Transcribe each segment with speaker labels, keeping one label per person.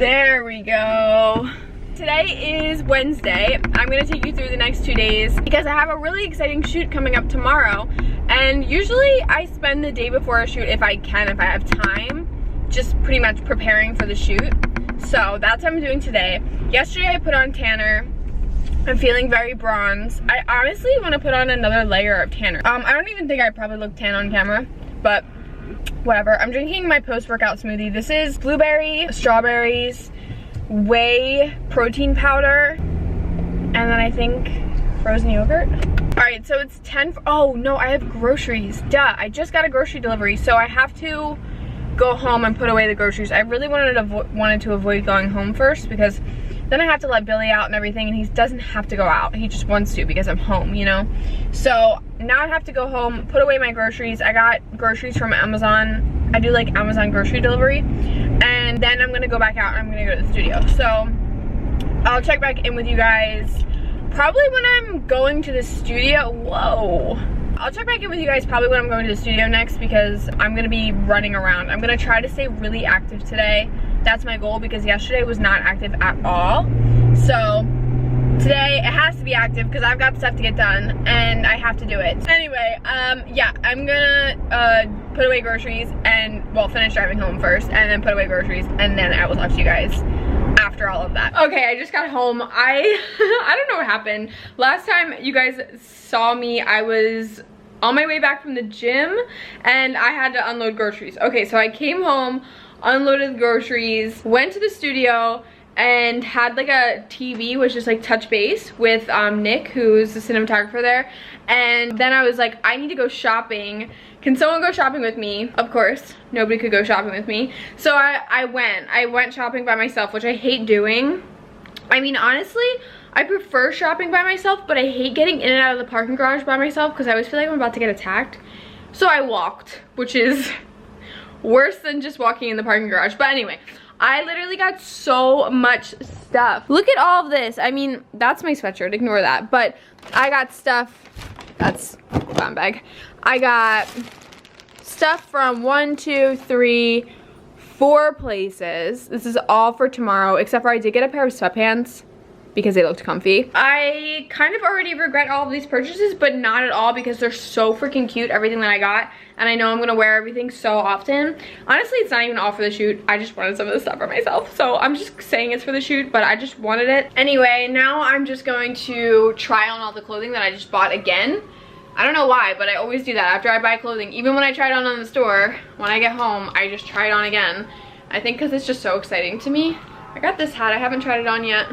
Speaker 1: There we go. Today is Wednesday. I'm gonna take you through the next 2 days because I have a really exciting shoot coming up tomorrow. And usually I spend the day before a shoot, if I can, if I have time, just pretty much preparing for the shoot. So that's what I'm doing today. Yesterday I put on tanner. I'm feeling very bronze. I honestly want to put on another layer of tanner. I don't even think I probably look tan on camera, but whatever. I'm drinking my post-workout smoothie. This is blueberry, strawberries, whey protein powder, and then I think frozen yogurt. All right, so it's 10. Oh no, I have groceries. Duh, I just got a grocery delivery, so I have to go home and put away the groceries. I really wanted to avoid going home first because then I have to let Billy out and everything, and he doesn't have to go out. He just wants to because I'm home, you know? So now I have to go home, put away my groceries. I got groceries from Amazon. I do like Amazon grocery delivery. And then I'm gonna go back out and I'm gonna go to the studio. So I'll check back in with you guys probably when I'm going to the studio. Whoa. I'll check back in with you guys probably when I'm going to the studio next because I'm gonna be running around. I'm gonna try to stay really active today. That's my goal because yesterday was not active at all. So today it has to be active because I've got stuff to get done and I have to do it. Anyway, yeah, I'm gonna put away groceries and, well, finish driving home first and then put away groceries and then I will talk to you guys after all of that. Okay, I just got home. I don't know what happened. Last time you guys saw me, I was on my way back from the gym and I had to unload groceries. Okay, so I came home, unloaded groceries, went to the studio and had like a TV, which is like touch base with Nick, who's the cinematographer there. And then I was like, I need to go shopping. Can someone go shopping with me? Of course, nobody could go shopping with me. So I went shopping by myself, which I hate doing. I mean, honestly, I prefer shopping by myself, but I hate getting in and out of the parking garage by myself because I always feel like I'm about to get attacked. So I walked, which is worse than just walking in the parking garage. But anyway, I literally got so much stuff. Look at all of this. I mean, that's my sweatshirt, ignore that. But I got stuff, that's a clown bag. I got stuff from 1, 2, 3, 4 places. This is all for tomorrow, except for I did get a pair of sweatpants because they looked comfy. I kind of already regret all of these purchases, but not at all because they're so freaking cute, everything that I got. And I know I'm gonna wear everything so often. Honestly, it's not even all for the shoot. I just wanted some of the stuff for myself. So I'm just saying it's for the shoot, but I just wanted it. Anyway, now I'm just going to try on all the clothing that I just bought again. I don't know why, but I always do that after I buy clothing. Even when I try it on in the store, when I get home, I just try it on again. I think because it's just so exciting to me. I got this hat, I haven't tried it on yet.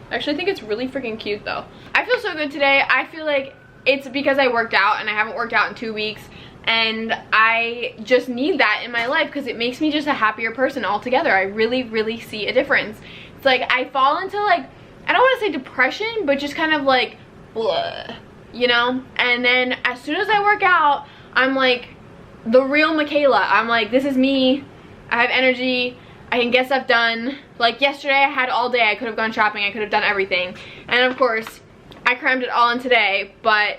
Speaker 1: I actually think it's really freaking cute though. I feel so good today. I feel like it's because I worked out and I haven't worked out in 2 weeks. And I just need that in my life because it makes me just a happier person altogether. I really, really see a difference. It's like I fall into like, I don't want to say depression, but just kind of like, blah, you know? And then as soon as I work out, I'm like the real Michaela. I'm like, this is me. I have energy. I can get stuff done. Like yesterday I had all day. I could have gone shopping. I could have done everything. And of course, I crammed it all in today, but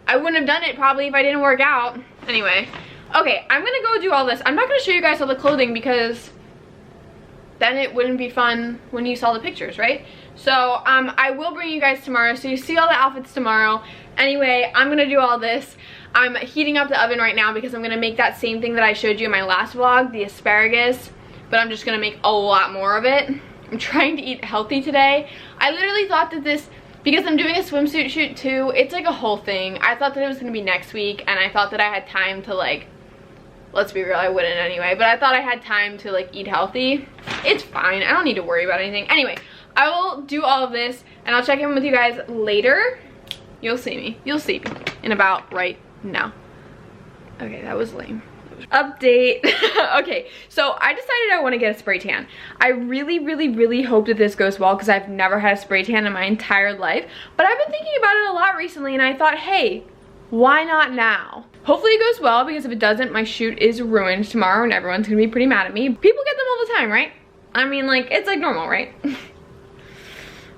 Speaker 1: I wouldn't have done it probably if I didn't work out. Anyway, okay, I'm gonna go do all this. I'm not gonna show you guys all the clothing because then it wouldn't be fun when you saw the pictures, right? So I will bring you guys tomorrow, so you see all the outfits tomorrow. Anyway, I'm gonna do all this. I'm heating up the oven right now because I'm gonna make that same thing that I showed you in my last vlog, the asparagus, but I'm just gonna make a lot more of it. I'm trying to eat healthy today. I literally thought that this, because I'm doing a swimsuit shoot too, it's like a whole thing. I thought that it was gonna be next week and I thought that I had time to like, let's be real, I wouldn't anyway, but I thought I had time to like eat healthy. It's fine, I don't need to worry about anything. Anyway, I will do all of this and I'll check in with you guys later. You'll see me in about right now. Okay, that was lame. Update. Okay, so I decided I want to get a spray tan. I really hope that this goes well because I've never had a spray tan in my entire life, but I've been thinking about it a lot recently and I thought, hey, why not now? Hopefully it goes well because if it doesn't, my shoot is ruined tomorrow and everyone's gonna be pretty mad at me. People get them all the time, right? I mean, like, it's like normal, right?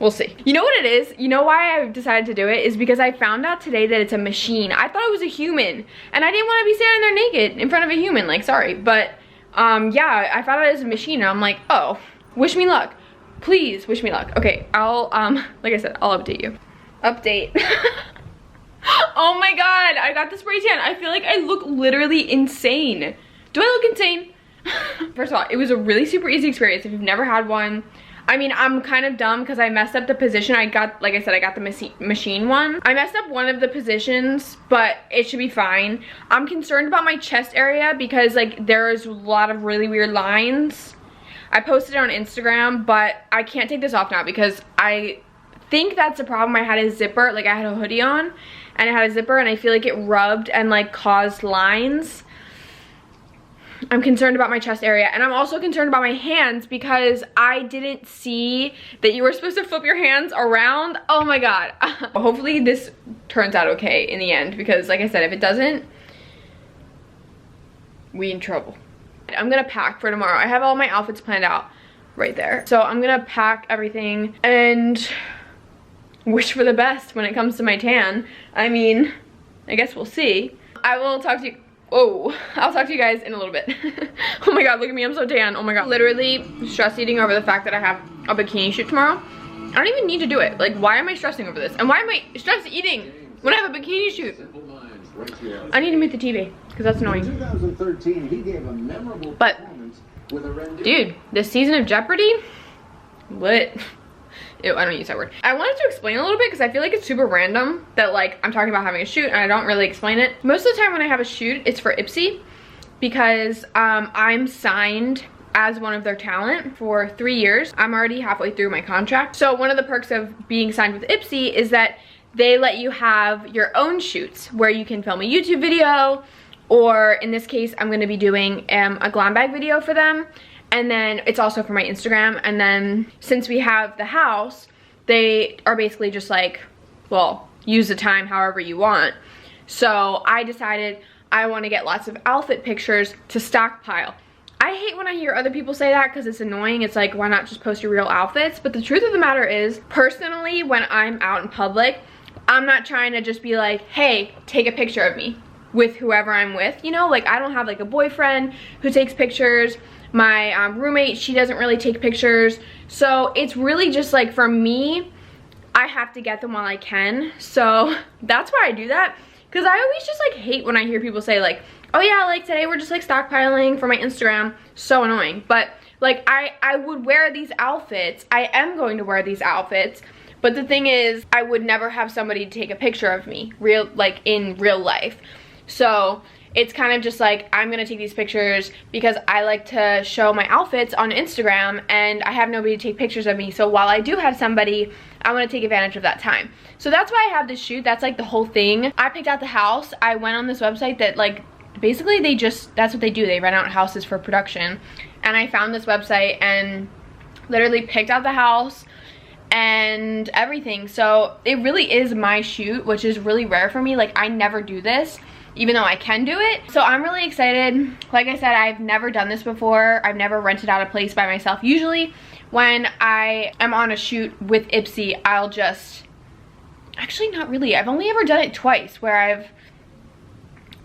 Speaker 1: We'll see. You know what it is? You know why I decided to do it? Is because I found out today that it's a machine. I thought it was a human. And I didn't want to be standing there naked in front of a human. Like, sorry. But, yeah, I found out it was a machine. And I'm like, oh, Wish me luck. Please wish me luck. Okay, I'll, like I said, I'll update you. Update. Oh my god, I got the spray tan. I feel like I look literally insane. Do I look insane? First of all, it was a really super easy experience. If you've never had one, I mean, I'm kind of dumb because I messed up the position. I got, like I said, I got the machine one. I messed up one of the positions, but it should be fine. I'm concerned about my chest area because like there's a lot of really weird lines. I posted it on Instagram, but I can't take this off now because I think that's the problem. I had a zipper, like I had a hoodie on and I had a zipper and I feel like it rubbed and like caused lines. I'm concerned about my chest area, and I'm also concerned about my hands because I didn't see that you were supposed to flip your hands around. Oh my god. Hopefully this turns out okay in the end because like I said, if it doesn't, we in trouble. I'm gonna pack for tomorrow. I have all my outfits planned out right there. So I'm gonna pack everything and wish for the best when it comes to my tan. I mean, I guess we'll see. I will talk to you. Oh, I'll talk to you guys in a little bit. Oh my god, look at me, I'm so tan. Oh my god. Literally stress eating over the fact that I have a bikini shoot tomorrow. I don't even need to do it. Like, why am I stressing over this? And why am I stress eating when I have a bikini shoot? I need to mute the TV because that's annoying. 2013, he gave a memorable performance with a dude, this season of Jeopardy, lit. Ew, I don't use that word. I wanted to explain a little bit because I feel like it's super random that like I'm talking about having a shoot and I don't really explain it. Most of the time when I have a shoot, it's for Ipsy because I'm signed as one of their talent for 3 years. I'm already halfway through my contract. So one of the perks of being signed with Ipsy is that they let you have your own shoots where you can film a YouTube video, or in this case, I'm gonna be doing a glam bag video for them. And then it's also for my Instagram. And then since we have the house, they are basically just like, well, use the time however you want. So I decided I want to get lots of outfit pictures to stockpile. I hate when I hear other people say that because it's annoying. It's like, why not just post your real outfits? But the truth of the matter is, personally, when I'm out in public, I'm not trying to just be like, hey, take a picture of me with whoever I'm with. You know, like I don't have like a boyfriend who takes pictures. My roommate, she doesn't really take pictures. So it's really just like, for me, I have to get them while I can. So that's why I do that. Because I always just like hate when I hear people say like, oh yeah, like today we're just like stockpiling for my Instagram. So annoying. But like I would wear these outfits. I am going to wear these outfits. But the thing is, I would never have somebody take a picture of me like in real life. So it's kind of just like, I'm gonna take these pictures because I like to show my outfits on Instagram and I have nobody to take pictures of me. So while I do have somebody, I wanna take advantage of that time. So that's why I have this shoot. That's like the whole thing. I picked out the house. I went on this website that like, basically that's what they do. They rent out houses for production. And I found this website and literally picked out the house and everything. So it really is my shoot, which is really rare for me. Like I never do this, even though I can do it. So I'm really excited. Like I said, I've never done this before. I've never rented out a place by myself. Usually when I am on a shoot with Ipsy, I'll just, actually not really. I've only ever done it twice where I've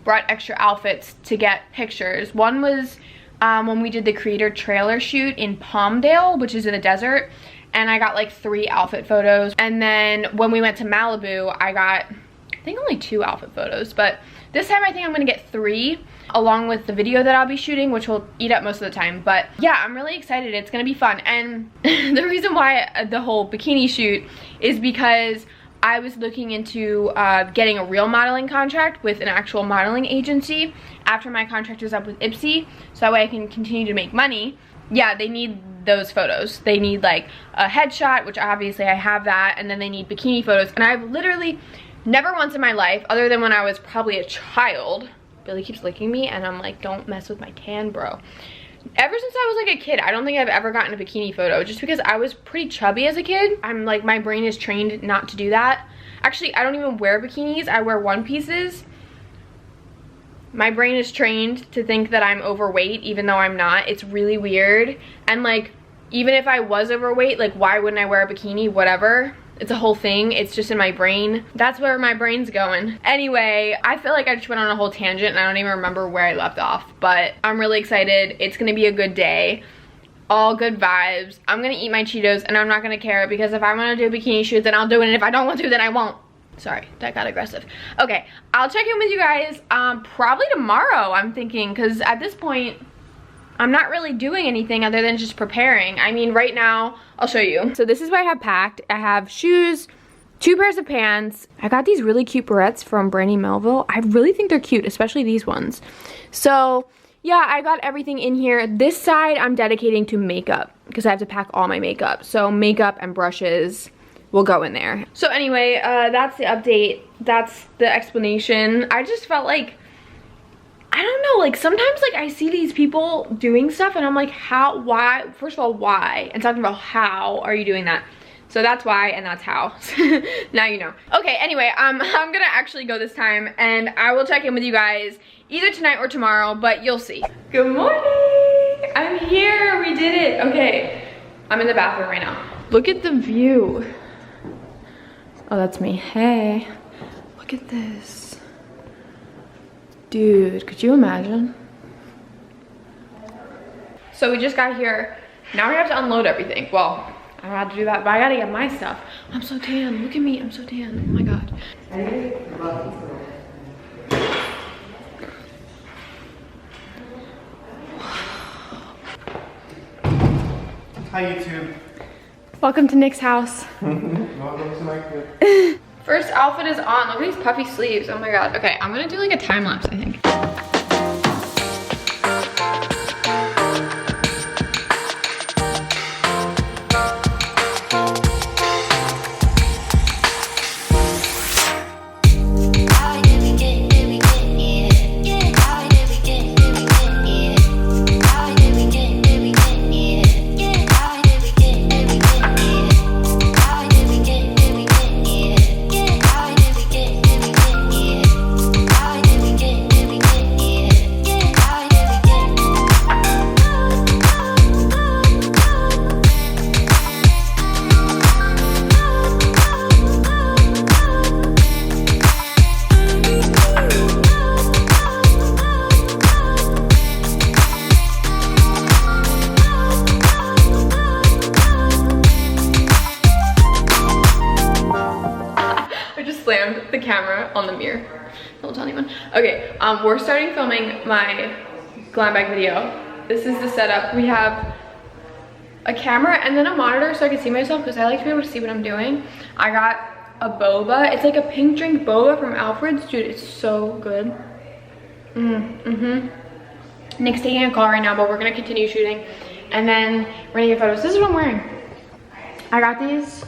Speaker 1: brought extra outfits to get pictures. One was when we did the creator trailer shoot in Palmdale, which is in the desert. And I got like 3 outfit photos. And then when we went to Malibu, I got, I think only 2 outfit photos, but this time I think I'm gonna get 3 along with the video that I'll be shooting, which will eat up most of the time. But yeah, I'm really excited. It's gonna be fun. And the reason why the whole bikini shoot is because I was looking into getting a real modeling contract with an actual modeling agency after my contract is up with Ipsy, so that way I can continue to make money. Yeah, they need those photos. They need like a headshot, which obviously I have that, and then they need bikini photos. And I've literally never once in my life, other than when I was probably a child, Billy keeps licking me and I'm like, don't mess with my tan, bro. Ever since I was like a kid, I don't think I've ever gotten a bikini photo, just because I was pretty chubby as a kid. I'm like, my brain is trained not to do that. Actually, I don't even wear bikinis. I wear one pieces. My brain is trained to think that I'm overweight, even though I'm not. It's really weird. And like, even if I was overweight, like why wouldn't I wear a bikini? Whatever. It's a whole thing. It's just in my brain. That's where my brain's going. Anyway, I feel like I just went on a whole tangent and I don't even remember where I left off, but I'm really excited. It's gonna be a good day. all good vibes. I'm gonna eat my Cheetos and I'm not gonna care, because if I want to do a bikini shoot, then I'll do it, and if I don't want to, then I won't. Sorry, that got aggressive. Okay, I'll check in with you guys probably tomorrow, I'm thinking, because at this point I'm not really doing anything other than just preparing. I mean, right now, I'll show you. So this is what I have packed. I have shoes, 2 pairs of pants. I got these really cute barrettes from Brandy Melville. I really think they're cute, especially these ones. So yeah, I got everything in here. This side I'm dedicating to makeup, because I have to pack all my makeup. So makeup and brushes will go in there. So anyway, that's the update. That's the explanation. I just felt like, I don't know, like sometimes like I see these people doing stuff and I'm like, how, why, first of all, why? And talking about how are you doing that? So that's why and that's how. Now you know. Okay, anyway, I'm gonna actually go this time, and I will check in with you guys either tonight or tomorrow, but you'll see. Good morning! I'm here, we did it. Okay, I'm in the bathroom right now. Look at the view. Oh, that's me. Hey, look at this. Dude, could you imagine? So we just got here. Now we have to unload everything. Well, I don't have to do that, but I gotta get my stuff. I'm so tan. Look at me. I'm so tan. Oh my god.
Speaker 2: Hi, YouTube.
Speaker 1: Welcome to Nick's house.
Speaker 2: Welcome to my crib.
Speaker 1: First outfit is on. Look at these puffy sleeves. Oh my god. Okay, I'm gonna do like a time lapse, I think. Slammed the camera on the mirror. Don't tell anyone. Okay, we're starting filming my glam bag video. This is the setup. We have a camera and then a monitor so I can see myself, because I like to be able to see what I'm doing. I got a boba. It's like a pink drink boba from Alfred's. Dude, it's so good. Nick's taking a call right now, but we're gonna continue shooting. And then we're gonna get photos. This is what I'm wearing. I got these.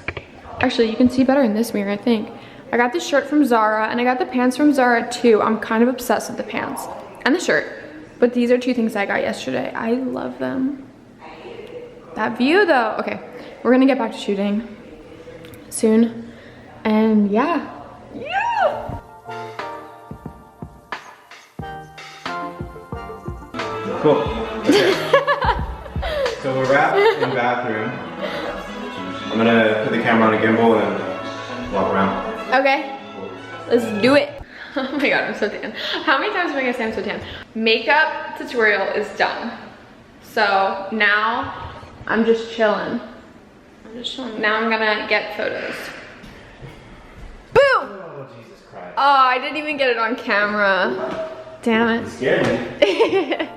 Speaker 1: Actually, you can see better in this mirror, I think. I got this shirt from Zara, and I got the pants from Zara too. I'm kind of obsessed with the pants and the shirt. But these are 2 things I got yesterday. I love them. That view though. Okay, we're gonna get back to shooting soon. And yeah.
Speaker 2: Cool. Okay. So we're wrapped in the bathroom. I'm gonna put the camera on a gimbal and walk around.
Speaker 1: Okay, let's do it. Oh my god, I'm so tan. How many times am I gonna say I'm so tan? Makeup tutorial is done. So now I'm just chilling. Now I'm gonna get photos. Boom!
Speaker 2: Oh, Jesus Christ.
Speaker 1: Oh, I didn't even get it on camera. Damn it.
Speaker 2: You scared me.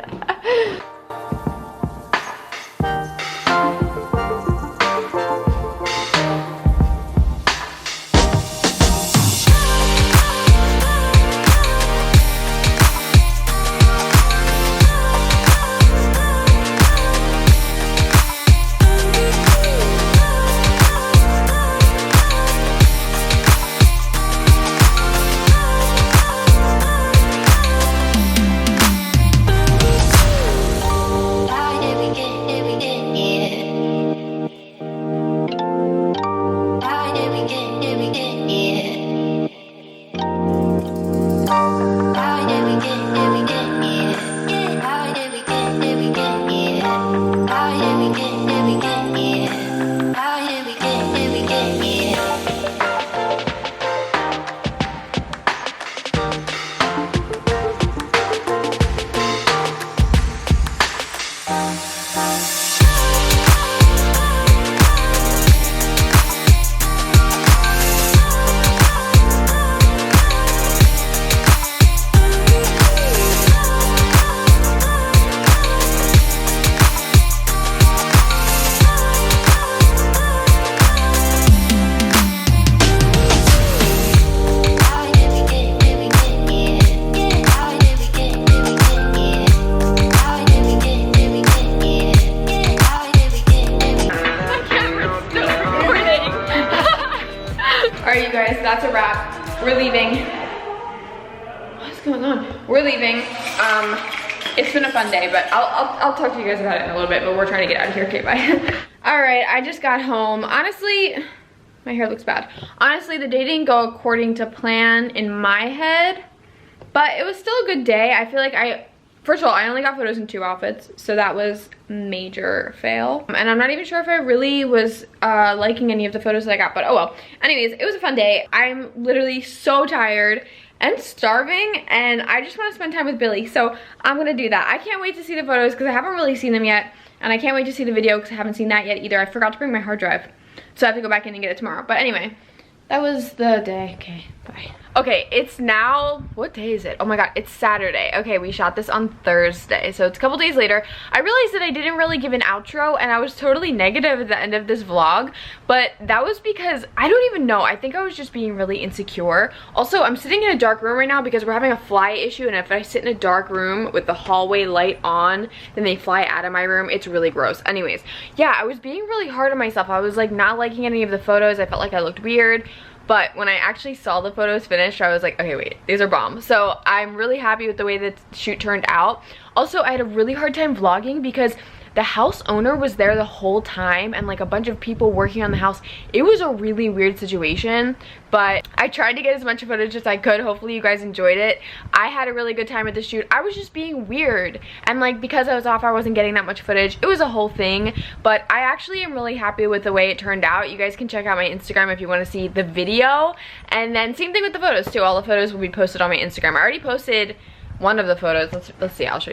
Speaker 1: right, you guys, that's a wrap. We're leaving. What's going on? We're leaving. It's been a fun day, but I'll talk to you guys about it in a little bit, but we're trying to get out of here. Okay, bye. All right, I just got home. Honestly, my hair looks bad. Honestly, the day didn't go according to plan in my head, but it was still a good day. I feel like first of all, I only got photos in 2 outfits, so that was major fail. And I'm not even sure if I really was liking any of the photos that I got, but oh well. Anyways, it was a fun day. I'm literally so tired and starving, and I just want to spend time with Billy, so I'm gonna do that. I can't wait to see the photos because I haven't really seen them yet, and I can't wait to see the video because I haven't seen that yet either. I forgot to bring my hard drive, so I have to go back in and get it tomorrow. But anyway, that was the day. Okay, bye. Okay, it's now, what day is it? Oh my god, it's Saturday. Okay, we shot this on Thursday, so it's a couple days later. I realized that I didn't really give an outro, and I was totally negative at the end of this vlog, but that was because, I don't even know, I think I was just being really insecure. Also, I'm sitting in a dark room right now because we're having a fly issue, and if I sit in a dark room with the hallway light on, then they fly out of my room. It's really gross. Anyways, yeah, I was being really hard on myself. I was like not liking any of the photos. I felt like I looked weird. But when I actually saw the photos finished, I was like, okay, wait, these are bomb. So I'm really happy with the way the shoot turned out. Also, I had a really hard time vlogging because the house owner was there the whole time and like a bunch of people working on the house. It was a really weird situation, but I tried to get as much footage as I could. Hopefully you guys enjoyed it. I had a really good time at the shoot. I was just being weird, and like because I was off, I wasn't getting that much footage. It was a whole thing, but I actually am really happy with the way it turned out. You guys can check out my Instagram if you want to see the video, and then same thing with the photos too. All the photos will be posted on my Instagram. I already posted one of the photos. Let's see, I'll show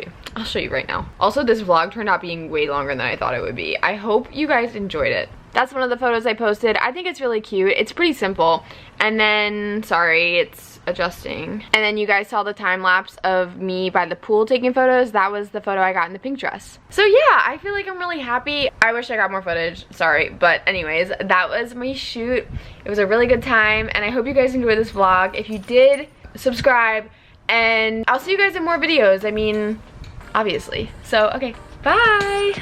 Speaker 1: you right now. Also, this vlog turned out being way longer than I thought it would be. I hope you guys enjoyed it. That's one of the photos I posted. I think it's really cute. It's pretty simple. And then, sorry, it's adjusting. And then you guys saw the time lapse of me by the pool taking photos. That was the photo I got in the pink dress. So yeah, I feel like I'm really happy. I wish I got more footage, sorry. But anyways, that was my shoot. It was a really good time, and I hope you guys enjoyed this vlog. If you did, subscribe, and I'll see you guys in more videos. I mean, obviously. So, okay, bye!